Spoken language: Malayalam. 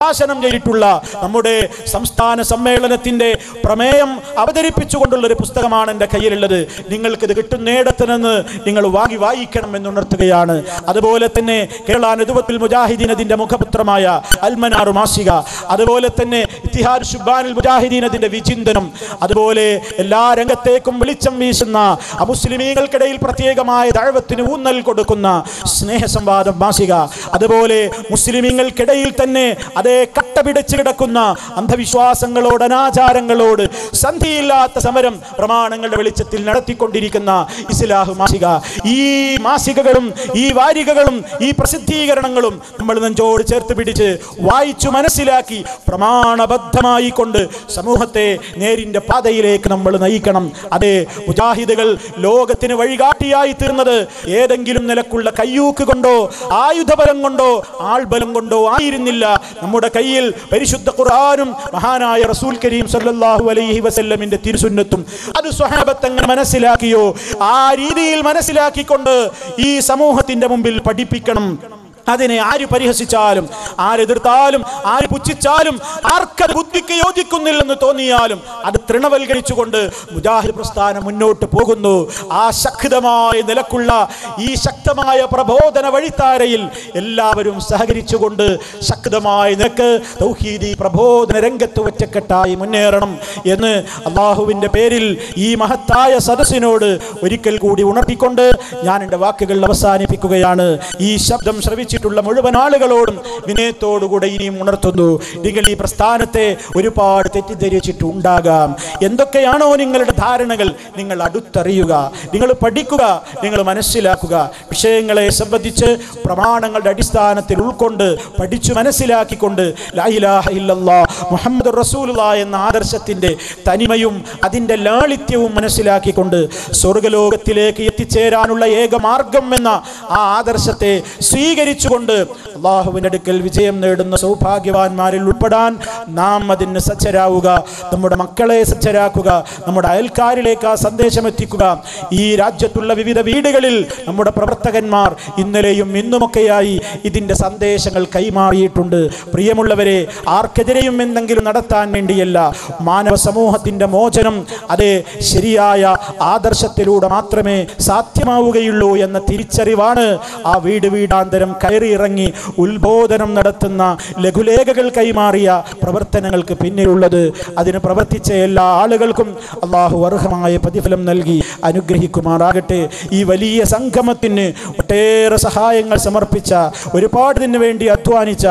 പ്രകാശനം ചെയ്തിട്ടുള്ള നമ്മുടെ സംസ്ഥാന സമ്മേളനത്തിന്റെ പ്രമേയം അവതരിപ്പിച്ചുകൊണ്ടുള്ള ഒരു പുസ്തകമാണ് എൻ്റെ കയ്യിലുള്ളത്. നിങ്ങൾക്കിത് കിട്ടുന്നിടത്ത് നിന്ന് നിങ്ങൾ വായിക്കണം എന്നുണർത്തുകയാണ്. അതുപോലെ തന്നെ കേരള നദുവത്തുൽ മുജാഹിദീൻ അതിന്റെ മുഖപത്രമായ അൽമനാർ മാസിക, അതുപോലെ തന്നെ ഇത്തിഹാദ് ശുബ്ബാനുൽ മുജാഹിദീൻ അതിന്റെ വിചിന്തനം, അതുപോലെ എല്ലാ രംഗത്തേക്കും വെളിച്ചം വീശുന്ന അമുസ്ലിമീങ്ങൾക്കിടയിൽ പ്രത്യേകമായ ദഅവത്തിന് ഊന്നൽ കൊടുക്കുന്ന സ്നേഹസംവാദം മാസിക, അതുപോലെ മുസ്ലിമീങ്ങൾക്കിടയിൽ തന്നെ കട്ട പിടിച്ചു കിടക്കുന്ന അന്ധവിശ്വാസങ്ങളോട് അനാചാരങ്ങളോട് സന്ധിയില്ലാത്ത സമരം പ്രമാണങ്ങളുടെ വെളിച്ചത്തിൽ നടത്തിക്കൊണ്ടിരിക്കുന്ന ഇസ്ലാഹ് മാസിക. ഈ മാസികകളും ഈ വാരികകളും ഈ പ്രസിദ്ധീകരണങ്ങളും നമ്മൾ നെഞ്ചോട് ചേർത്ത് പിടിച്ച് വായിച്ചു മനസ്സിലാക്കി പ്രമാണബദ്ധമായി കൊണ്ട് സമൂഹത്തെ നേരിന്റെ പാതയിലേക്ക് നമ്മൾ നയിക്കണം. അതേ, മുജാഹിദുകൾ ലോകത്തിന് വഴികാട്ടിയായി തീർന്നത് ഏതെങ്കിലും നിലക്കുള്ള കയ്യൂക്ക് കൊണ്ടോ ആയുധബലം കൊണ്ടോ ആൾബലം കൊണ്ടോ ആയിരുന്നില്ല. നമ്മുടെ കയ്യിൽ പരിശുദ്ധ ഖുർആനും മഹാനായ റസൂൽ കരീം സല്ലല്ലാഹു അലൈഹി വസല്ലമിന്റെ തിരുസുന്നത്തും അത് സ്വഹാബത്ത് എങ്ങനെ മനസ്സിലാക്കിയോ ആ രീതിയിൽ മനസ്സിലാക്കിക്കൊണ്ട് ഈ സമൂഹത്തിന്റെ മുമ്പിൽ പഠിപ്പിക്കണം. അതിനെ ആര് പരിഹസിച്ചാലും, ആരെതിർത്താലും, ആര് പുച്ഛിച്ചാലും, ആർക്കത് ബുദ്ധിക്ക് യോജിക്കുന്നില്ലെന്ന് തോന്നിയാലും അത് തൃണവൽക്കരിച്ചുകൊണ്ട് മുജാഹിദ് പ്രസ്ഥാനം മുന്നോട്ട് പോകുന്നു. ആ ശക്തമായ നിലക്കുള്ള ഈ ശക്തമായ പ്രബോധന വഴിത്താരയിൽ എല്ലാവരും സഹകരിച്ചുകൊണ്ട് ശക്തമായ നിലക്ക് തൗഹീദി പ്രബോധന രംഗത്ത് ഒറ്റക്കെട്ടായി മുന്നേറണം എന്ന് അള്ളാഹുവിൻ്റെ പേരിൽ ഈ മഹത്തായ സദസ്സിനോട് ഒരിക്കൽ കൂടി ഉണർത്തിക്കൊണ്ട് ഞാൻ എൻ്റെ വാക്കുകൾ അവസാനിപ്പിക്കുകയാണ്. ഈ ശബ്ദം ശ്രവിച്ചു മുഴുവൻ ആളുകളോടും വിനയത്തോടുകൂടെ ഇനിയും ഉണർത്തുന്നു. നിങ്ങൾ ഈ പ്രസ്ഥാനത്തെ ഒരുപാട് തെറ്റിദ്ധരിച്ചിട്ടുണ്ടാകാം. എന്തൊക്കെയാണോ നിങ്ങളുടെ ധാരണകൾ നിങ്ങൾ അടുത്തറിയുക, നിങ്ങൾ പഠിക്കുക, നിങ്ങൾ മനസ്സിലാക്കുക. വിഷയങ്ങളെ സംബന്ധിച്ച് പ്രമാണങ്ങളുടെ അടിസ്ഥാനത്തിൽ ഉൾക്കൊണ്ട് പഠിച്ചു മനസ്സിലാക്കിക്കൊണ്ട് ലാ ഇലാഹ ഇല്ലല്ലാഹ് മുഹമ്മദുർ റസൂലുള്ളാഹ് എന്ന ആദർശത്തിന്റെ തനിമയും അതിൻ്റെ ലാളിത്യവും മനസ്സിലാക്കിക്കൊണ്ട് സ്വർഗ്ഗലോകത്തിലേക്ക് എത്തിച്ചേരാനുള്ള ഏക മാർഗം എന്ന ആ ആദർശത്തെ സ്വീകരിച്ചുകൊണ്ട് അള്ളാഹുവിന്റെ അടുക്കൽ വിജയം നേടുന്ന സൗഭാഗ്യവാന്മാരിൽ ഉൾപ്പെടാൻ നാം അതിന് സജ്ജരാവുക. നമ്മുടെ മക്കളെ സജ്ജരാക്കുക, നമ്മുടെ അയൽക്കാരിലേക്ക് ആ സന്ദേശം എത്തിക്കുക. ഈ രാജ്യത്തുള്ള വിവിധ വീടുകളിൽ നമ്മുടെ പ്രവർത്തകന്മാർ ഇന്നലെയും ഇന്നുമൊക്കെയായി ഇതിൻ്റെ സന്ദേശങ്ങൾ കൈമാറിയിട്ടുണ്ട്. പ്രിയമുള്ളവരെ, ആർക്കെതിരെയും എന്തെങ്കിലും നടത്താൻ വേണ്ടിയല്ല, മാനവ സമൂഹത്തിൻ്റെ മോചനം അതേ ശരിയായ ആദർശത്തിലൂടെ മാത്രമേ സാധ്യമാവുകയുള്ളൂ എന്ന തിരിച്ചറിവാണ് ആ വീട് വീടാന്തരം കയറിയിറങ്ങി ഉത്ബോധനം നടത്തുന്ന ലഘുലേഖകൾ കൈമാറിയ പ്രവർത്തനങ്ങൾക്ക് പിന്നിലുള്ളത്. അതിന് പ്രവർത്തിച്ച എല്ലാ ആളുകൾക്കും അള്ളാഹു അർഹമായ പ്രതിഫലം നൽകി അനുഗ്രഹിക്കുമാറാകട്ടെ. ഈ വലിയ സംഗമത്തിന് ഒട്ടേറെ സഹായങ്ങൾ സമർപ്പിച്ച, ഒരുപാടിന് വേണ്ടി അധ്വാനിച്ച